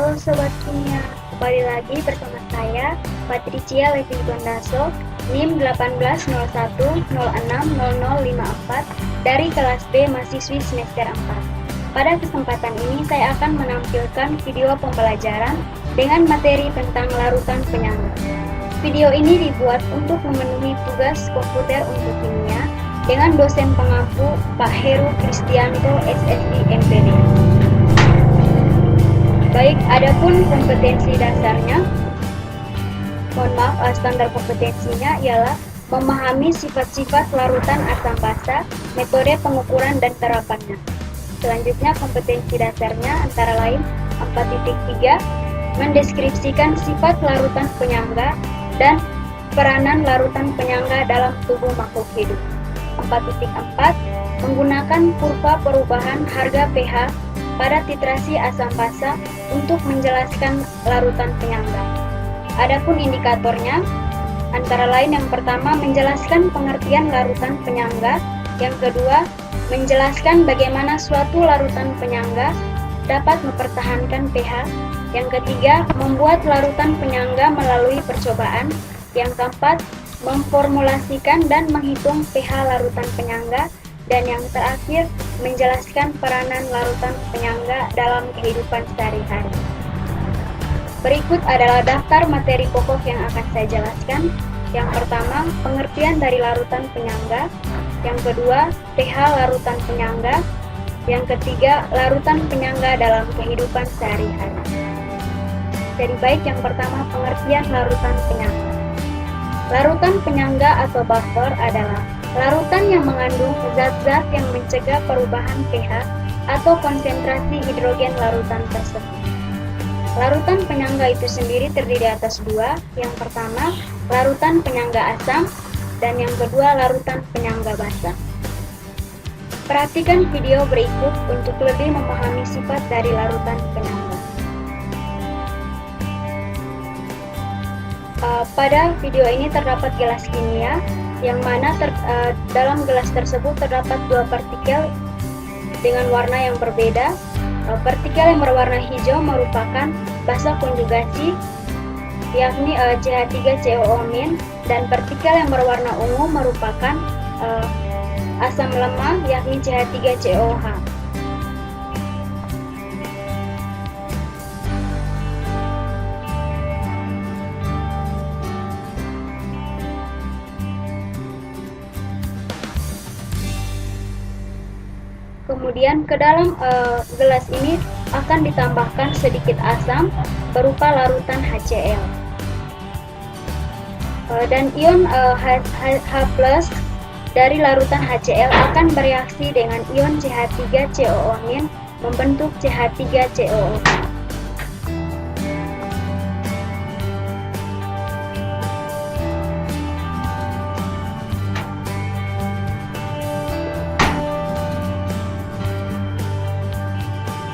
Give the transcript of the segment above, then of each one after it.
Halo Sobat Kimia, kembali lagi bersama saya, Patricia Levi Gondaso, NIM 1801060054 dari kelas B mahasiswi semester 4. Pada kesempatan ini saya akan menampilkan video pembelajaran dengan materi tentang larutan penyangga. Video ini dibuat untuk memenuhi tugas komputer untuk kimia dengan dosen pengampu Pak Heru Kristianto SSD MPD. Baik, adapun kompetensi dasarnya, standar kompetensinya ialah memahami sifat-sifat larutan asam basa, metode pengukuran dan terapannya. Selanjutnya kompetensi dasarnya antara lain 4.3 mendeskripsikan sifat larutan penyangga dan peranan larutan penyangga dalam tubuh makhluk hidup. 4.4 menggunakan kurva perubahan harga pH pada titrasi asam basa untuk menjelaskan larutan penyangga. Adapun indikatornya, antara lain yang pertama menjelaskan pengertian larutan penyangga, yang kedua menjelaskan bagaimana suatu larutan penyangga dapat mempertahankan pH, yang ketiga membuat larutan penyangga melalui percobaan, yang keempat memformulasikan dan menghitung pH larutan penyangga, dan yang terakhir menjelaskan peranan larutan penyangga dalam kehidupan sehari-hari. Berikut adalah daftar materi pokok yang akan saya jelaskan. Yang pertama, pengertian dari larutan penyangga. Yang kedua, pH larutan penyangga. Yang ketiga, larutan penyangga dalam kehidupan sehari-hari. Jadi baik, yang pertama pengertian larutan penyangga. Larutan penyangga atau buffer adalah larutan yang mengandung zat-zat yang mencegah perubahan pH atau konsentrasi hidrogen larutan tersebut. Larutan penyangga itu sendiri terdiri atas dua. Yang pertama, larutan penyangga asam, dan yang kedua, larutan penyangga basa. Perhatikan video berikut untuk lebih memahami sifat dari larutan penyangga. Pada video ini terdapat gelas kimia, yang mana dalam gelas tersebut terdapat dua partikel dengan warna yang berbeda. Partikel yang berwarna hijau merupakan basa konjugasi, yakni CH3COO-, dan partikel yang berwarna ungu merupakan asam lemah, yakni CH3COOH. Kemudian ke dalam gelas ini akan ditambahkan sedikit asam berupa larutan HCl. Dan ion H+ dari larutan HCl akan bereaksi dengan ion CH3COO- membentuk CH3COO.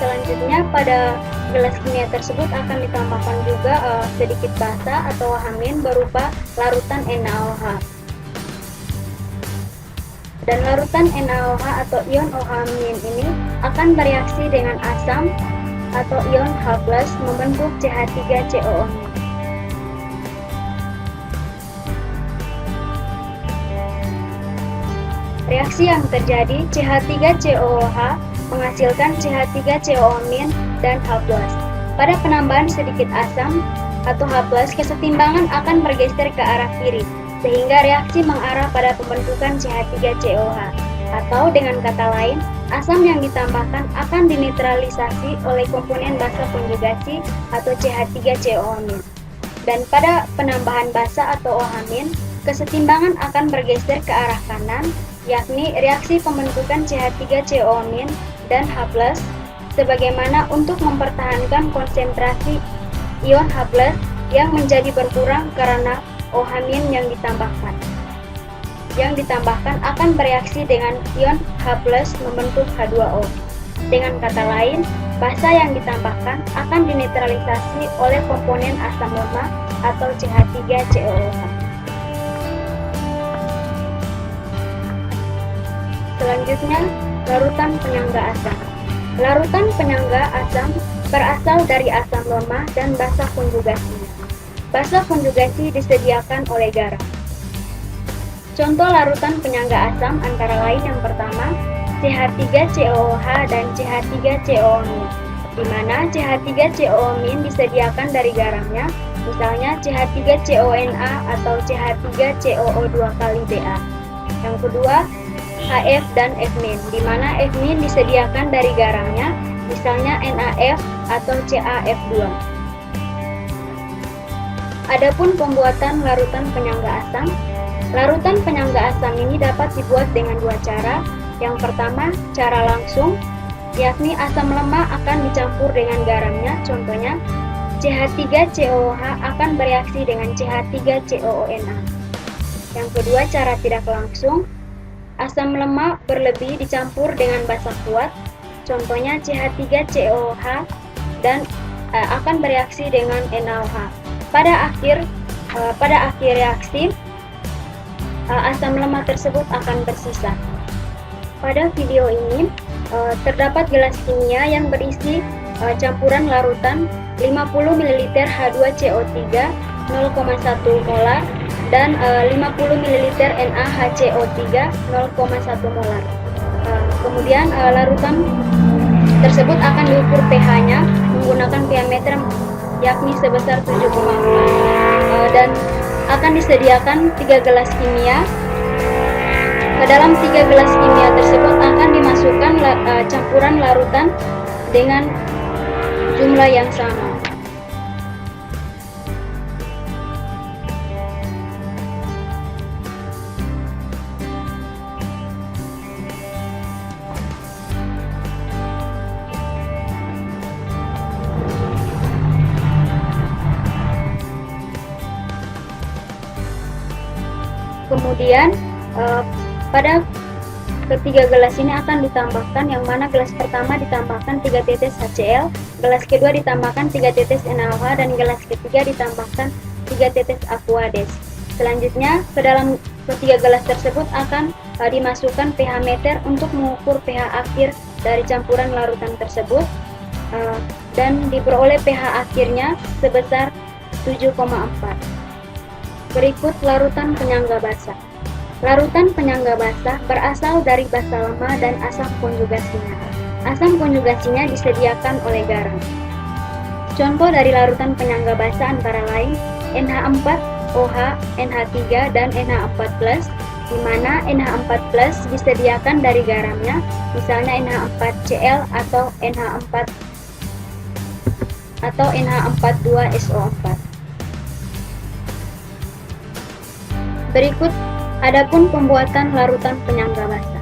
Selanjutnya pada gelas kimia tersebut akan ditambahkan juga sedikit basa atau wahamin berupa larutan NaOH. Dan larutan NaOH atau ion OH- ini akan bereaksi dengan asam atau ion H+ membentuk CH3COO-. Reaksi yang terjadi, CH3COOH menghasilkan CH3COO- dan H+. Pada penambahan sedikit asam atau H+, kesetimbangan akan bergeser ke arah kiri, sehingga reaksi mengarah pada pembentukan CH3COOH. Atau dengan kata lain, asam yang ditambahkan akan dinetralisasi oleh komponen basa konjugasi atau CH3COO-. Dan pada penambahan basa atau OH-, kesetimbangan akan bergeser ke arah kanan, yakni reaksi pembentukan CH3COO- dan H+, sebagaimana untuk mempertahankan konsentrasi ion H+ yang menjadi berkurang karena OH- yang ditambahkan. Yang ditambahkan akan bereaksi dengan ion H+ membentuk H2O. Dengan kata lain, basa yang ditambahkan akan dinetralisasi oleh komponen asam lemah atau CH3COOH. Selanjutnya, larutan penyangga asam. Larutan penyangga asam berasal dari asam lemah dan basa konjugasinya. Basa konjugasi disediakan oleh garam. Contoh larutan penyangga asam antara lain yang pertama, CH3COOH dan CH3COO-, di mana CH3COO- disediakan dari garamnya, misalnya CH3CONa atau CH3COO2 kali Ba. Yang kedua, HF dan F-, di mana F- disediakan dari garamnya, misalnya NaF atau CaF2. Adapun pembuatan larutan penyangga asam, larutan penyangga asam ini dapat dibuat dengan dua cara. Yang pertama, cara langsung, yakni asam lemah akan dicampur dengan garamnya, contohnya CH3COOH akan bereaksi dengan CH3COONa. Yang kedua, cara tidak langsung, asam lemak berlebih dicampur dengan basa kuat, contohnya CH3COOH dan akan bereaksi dengan NaOH. Pada akhir reaksi, asam lemak tersebut akan bersisa. Pada video ini terdapat gelas kimia yang berisi campuran larutan 50 ml H2CO3 0,1 molar dan 50 ml NaHCO3 0,1 molar. Kemudian larutan tersebut akan diukur pH-nya menggunakan pH meter yakni sebesar 7,4 dan akan disediakan 3 gelas kimia. Ke dalam 3 gelas kimia tersebut akan dimasukkan campuran larutan dengan jumlah yang sama. Kemudian pada ketiga gelas ini akan ditambahkan, yang mana gelas pertama ditambahkan 3 tetes HCl, gelas kedua ditambahkan 3 tetes NaOH, dan gelas ketiga ditambahkan 3 tetes Aquades. Selanjutnya ke dalam ketiga gelas tersebut akan dimasukkan pH meter untuk mengukur pH akhir dari campuran larutan tersebut dan diperoleh pH akhirnya sebesar 7,4. Berikut larutan penyangga basa. Larutan penyangga basa berasal dari basa lemah dan asam konjugasinya. Asam konjugasinya disediakan oleh garam. Contoh dari larutan penyangga basa antara lain NH4OH, NH3, dan NH4+, di mana NH4+ disediakan dari garamnya, misalnya NH4Cl atau NH42SO4. Berikut adapun pembuatan larutan penyangga basa.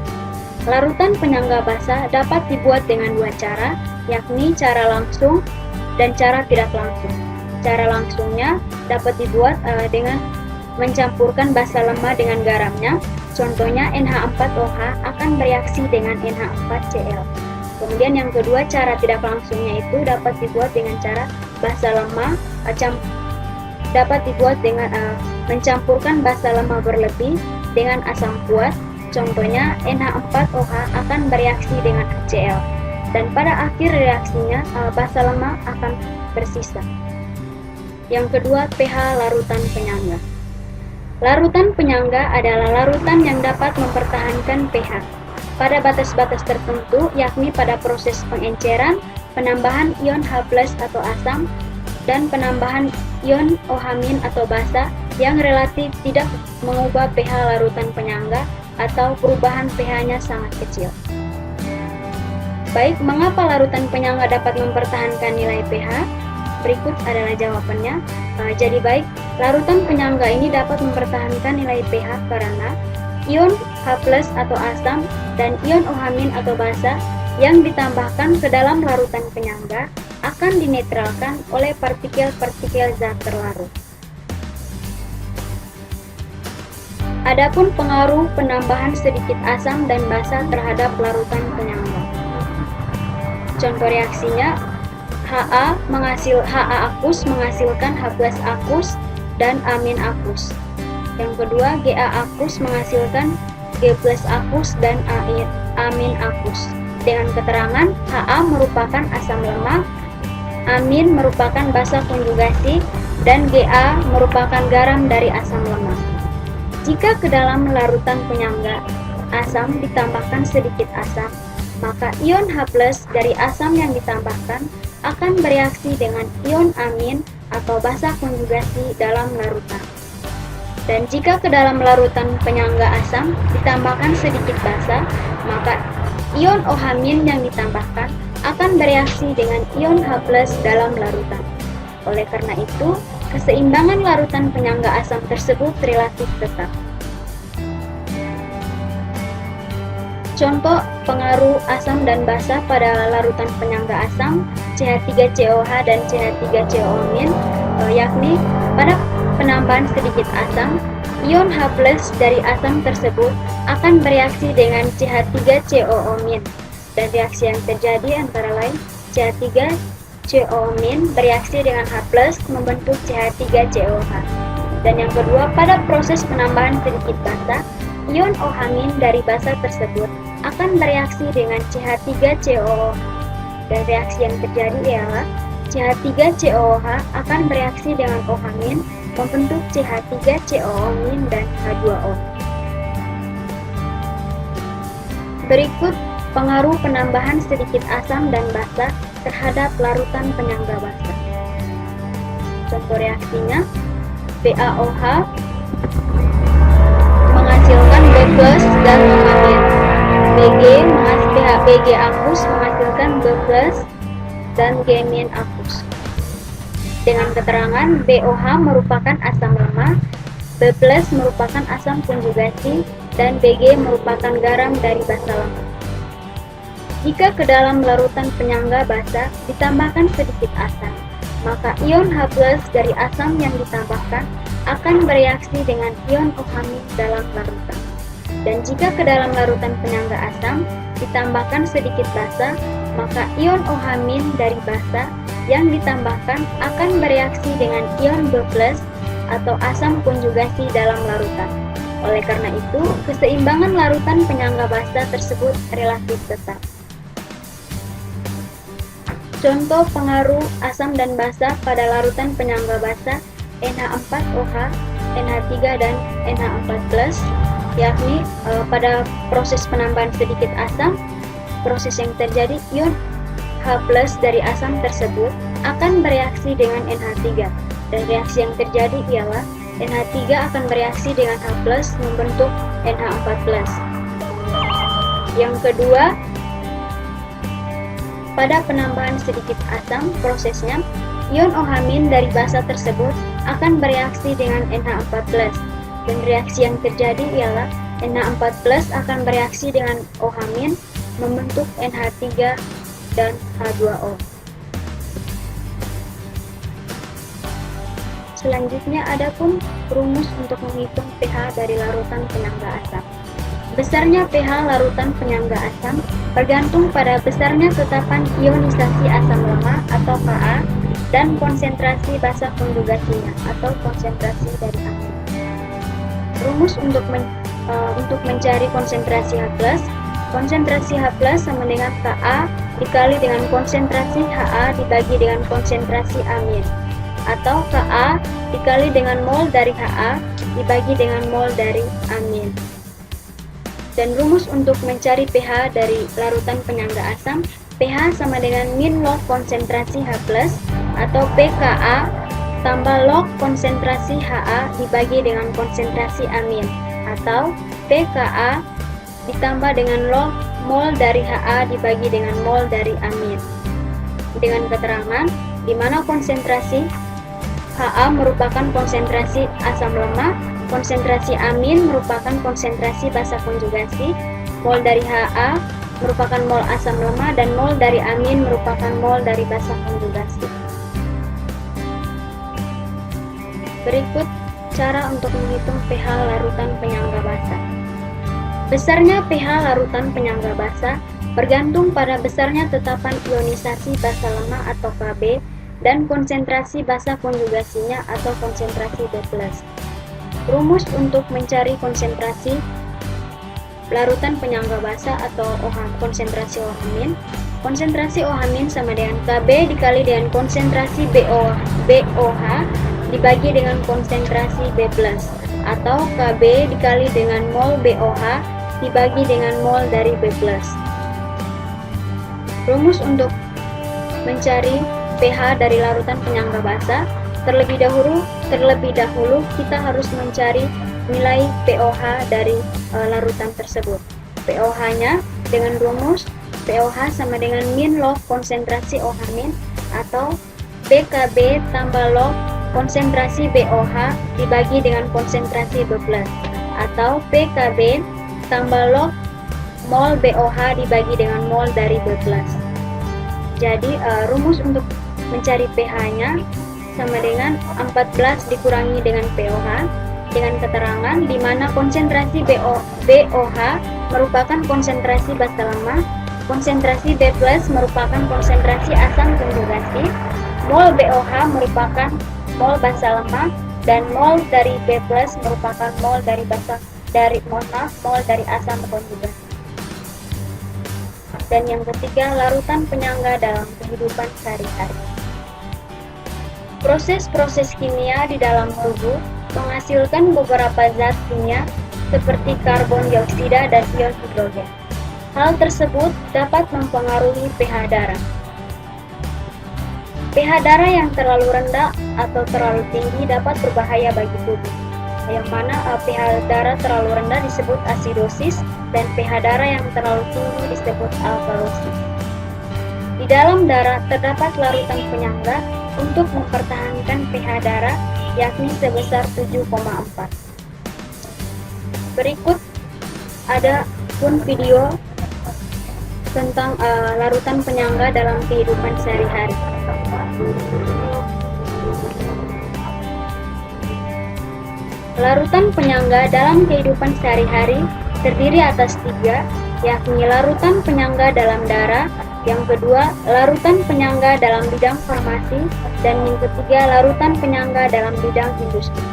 Larutan penyangga basa dapat dibuat dengan dua cara, yakni cara langsung dan cara tidak langsung. Cara langsungnya dapat dibuat dengan mencampurkan basa lemah dengan garamnya, contohnya NH4OH akan bereaksi dengan NH4Cl. Kemudian yang kedua, cara tidak langsungnya itu dapat dibuat dengan cara basa lemah dapat dibuat dengan mencampurkan basa lemah berlebih dengan asam kuat, contohnya NH4OH akan bereaksi dengan HCl, dan pada akhir reaksinya basa lemah akan bersisa. Yang kedua, pH larutan penyangga. Larutan penyangga adalah larutan yang dapat mempertahankan pH pada batas-batas tertentu, yakni pada proses pengenceran, penambahan ion H+ atau asam, dan penambahan ion OH- atau basa yang relatif tidak mengubah pH larutan penyangga atau perubahan pH-nya sangat kecil. Baik, mengapa larutan penyangga dapat mempertahankan nilai pH? Berikut adalah jawabannya. Jadi baik, larutan penyangga ini dapat mempertahankan nilai pH karena ion H+ atau asam dan ion OH- atau basa yang ditambahkan ke dalam larutan penyangga akan dinetralkan oleh partikel-partikel zat terlarut. Adapun pengaruh penambahan sedikit asam dan basa terhadap larutan penyangga. Contoh reaksinya, Ha akus menghasilkan H+ akus dan amin akus. Yang kedua, Ga akus menghasilkan G+ akus dan amin akus. Dengan keterangan Ha merupakan asam lemah, amin merupakan basa konjugasi, dan Ga merupakan garam dari asam lemak. Jika ke dalam larutan penyangga asam ditambahkan sedikit asam, maka ion H+ dari asam yang ditambahkan akan bereaksi dengan ion amin atau basa konjugasi dalam larutan. Dan jika ke dalam larutan penyangga asam ditambahkan sedikit basa, maka ion OH- yang ditambahkan akan bereaksi dengan ion H+ dalam larutan. Oleh karena itu, keseimbangan larutan penyangga asam tersebut relatif tetap. Contoh pengaruh asam dan basa pada larutan penyangga asam CH3COH dan CH3CO-, yakni pada penambahan sedikit asam, ion H+ dari asam tersebut akan bereaksi dengan CH3COO- dan reaksi yang terjadi antara lain CH3COO- bereaksi dengan H+ membentuk CH3COH. Dan yang kedua, pada proses penambahan sedikit basa, ion OH- dari basa tersebut akan bereaksi dengan CH3COOH, dan reaksi yang terjadi ialah CH3COOH akan bereaksi dengan OH- membentuk CH3COO- dan H2O. Berikut pengaruh penambahan sedikit asam dan basa terhadap larutan penyangga basa. Contoh reaksinya, BaOH menghasilkan B+ dan OH-, Bg aquus menghasilkan B+ dan G- aquus. Dengan keterangan BOH merupakan asam lemak, B+ merupakan asam konjugasi, dan Bg merupakan garam dari basa lemak. Jika ke dalam larutan penyangga basa ditambahkan sedikit asam, maka ion H+ dari asam yang ditambahkan akan bereaksi dengan ion OH- dalam larutan. Dan jika ke dalam larutan penyangga asam ditambahkan sedikit basa, maka ion OH- dari basa yang ditambahkan akan bereaksi dengan ion B+ atau asam konjugasi dalam larutan. Oleh karena itu, keseimbangan larutan penyangga basa tersebut relatif tetap. Contoh pengaruh asam dan basa pada larutan penyangga basa NH4OH, NH3 dan NH4+, yakni pada proses penambahan sedikit asam, proses yang terjadi ion H+ dari asam tersebut akan bereaksi dengan NH3, dan reaksi yang terjadi ialah NH3 akan bereaksi dengan H+ membentuk NH4+. Yang kedua, pada penambahan sedikit asam, prosesnya ion OH- dari basa tersebut akan bereaksi dengan NH4+, dan reaksi yang terjadi ialah NH4+ akan bereaksi dengan OH- membentuk NH3 dan H2O. Selanjutnya adapun rumus untuk menghitung pH dari larutan penyangga asam. Besarnya pH larutan penyangga asam bergantung pada besarnya tetapan ionisasi asam lemak atau Ka dan konsentrasi basa konjugasinya atau konsentrasi dari amin. Rumus untuk mencari konsentrasi H+, konsentrasi H+ sama dengan Ka dikali dengan konsentrasi Ha dibagi dengan konsentrasi amin, atau Ka dikali dengan mol dari Ha dibagi dengan mol dari amin. Dan rumus untuk mencari pH dari larutan penyangga asam, pH sama dengan min log konsentrasi H+, atau pKa tambah log konsentrasi Ha dibagi dengan konsentrasi amin, atau pKa ditambah dengan log mol dari Ha dibagi dengan mol dari amin. Dengan keterangan di mana konsentrasi Ha merupakan konsentrasi asam lemak, konsentrasi amin merupakan konsentrasi basa konjugasi, mol dari Ha merupakan mol asam lemak, dan mol dari amin merupakan mol dari basa konjugasi. Berikut cara untuk menghitung pH larutan penyangga basa. Besarnya pH larutan penyangga basa bergantung pada besarnya tetapan ionisasi basa lemak atau Kb dan konsentrasi basa konjugasinya atau konsentrasi B+. Rumus untuk mencari konsentrasi larutan penyangga basa atau konsentrasi OH-, konsentrasi OH- sama dengan Kb dikali dengan konsentrasi BOH dibagi dengan konsentrasi B+, atau Kb dikali dengan mol BOH dibagi dengan mol dari B+. Rumus untuk mencari pH dari larutan penyangga basa, terlebih dahulu kita harus mencari nilai pOH dari larutan tersebut. pOH-nya dengan rumus pOH sama dengan min log konsentrasi OH- atau BKB tambah log konsentrasi BOH dibagi dengan konsentrasi B+, atau PKB tambah log mol BOH dibagi dengan mol dari B+. Jadi rumus untuk mencari pH-nya sama dengan 14 dikurangi dengan pOH, dengan keterangan di mana konsentrasi BOH merupakan konsentrasi basa lemah, konsentrasi B+ merupakan konsentrasi asam konjugasi, mol BOH merupakan mol basa lemah, dan mol dari B+ merupakan mol dari mol dari asam konjugasi. Dan yang ketiga, larutan penyangga dalam kehidupan sehari-hari. Proses-proses kimia di dalam tubuh menghasilkan beberapa zat kimia seperti karbon dioksida dan ion hidrogen. Hal tersebut dapat mempengaruhi pH darah. pH darah yang terlalu rendah atau terlalu tinggi dapat berbahaya bagi tubuh. Yang mana pH darah terlalu rendah disebut asidosis dan pH darah yang terlalu tinggi disebut alkalosis. Di dalam darah terdapat larutan penyangga untuk mempertahankan pH darah yakni sebesar 7,4. Berikut ada pun video tentang larutan penyangga dalam kehidupan sehari-hari. Larutan penyangga dalam kehidupan sehari-hari terdiri atas 3, yakni larutan penyangga dalam darah, yang kedua larutan penyangga dalam bidang farmasi, dan yang ketiga larutan penyangga dalam bidang industri.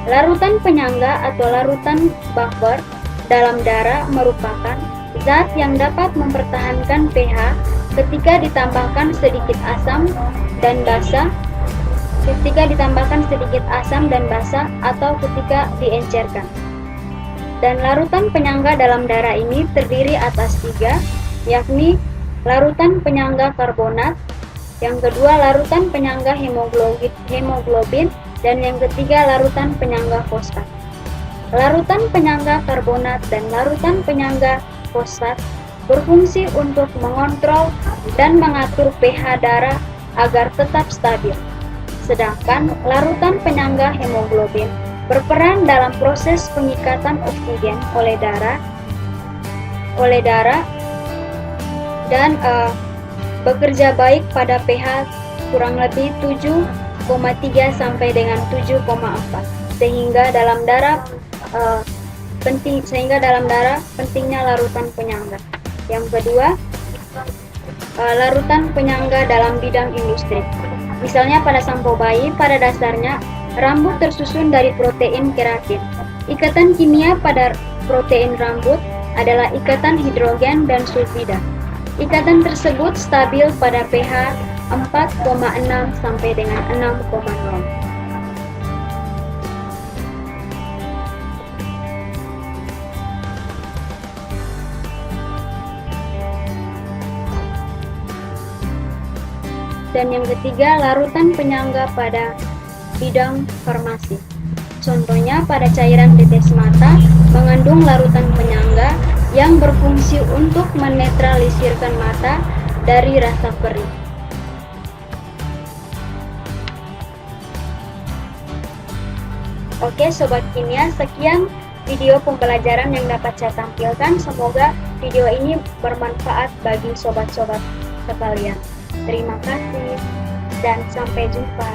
Larutan penyangga atau larutan buffer dalam darah merupakan zat yang dapat mempertahankan pH ketika ditambahkan sedikit asam dan basa, atau ketika diencerkan. Dan larutan penyangga dalam darah ini terdiri atas 3, yakni larutan penyangga karbonat, yang kedua larutan penyangga hemoglobin, dan yang ketiga larutan penyangga fosfat. Larutan penyangga karbonat dan larutan penyangga fosfat berfungsi untuk mengontrol dan mengatur pH darah agar tetap stabil. Sedangkan larutan penyangga hemoglobin berperan dalam proses pengikatan oksigen oleh darah dan bekerja baik pada pH kurang lebih 7,3 sampai dengan 7,4 sehingga dalam darah pentingnya larutan penyangga. Yang kedua, larutan penyangga dalam bidang industri. Misalnya pada sampo bayi, pada dasarnya rambut tersusun dari protein keratin. Ikatan kimia pada protein rambut adalah ikatan hidrogen dan sulfida. Ikatan tersebut stabil pada pH 4,6 sampai dengan 6,0. Dan yang ketiga, larutan penyangga pada bidang farmasi. Contohnya pada cairan tetes mata mengandung larutan penyangga yang berfungsi untuk menetralisirkan mata dari rasa perih. Oke Sobat Kimia, sekian video pembelajaran yang dapat saya tampilkan. Semoga video ini bermanfaat bagi sobat-sobat sekalian. Terima kasih dan sampai jumpa.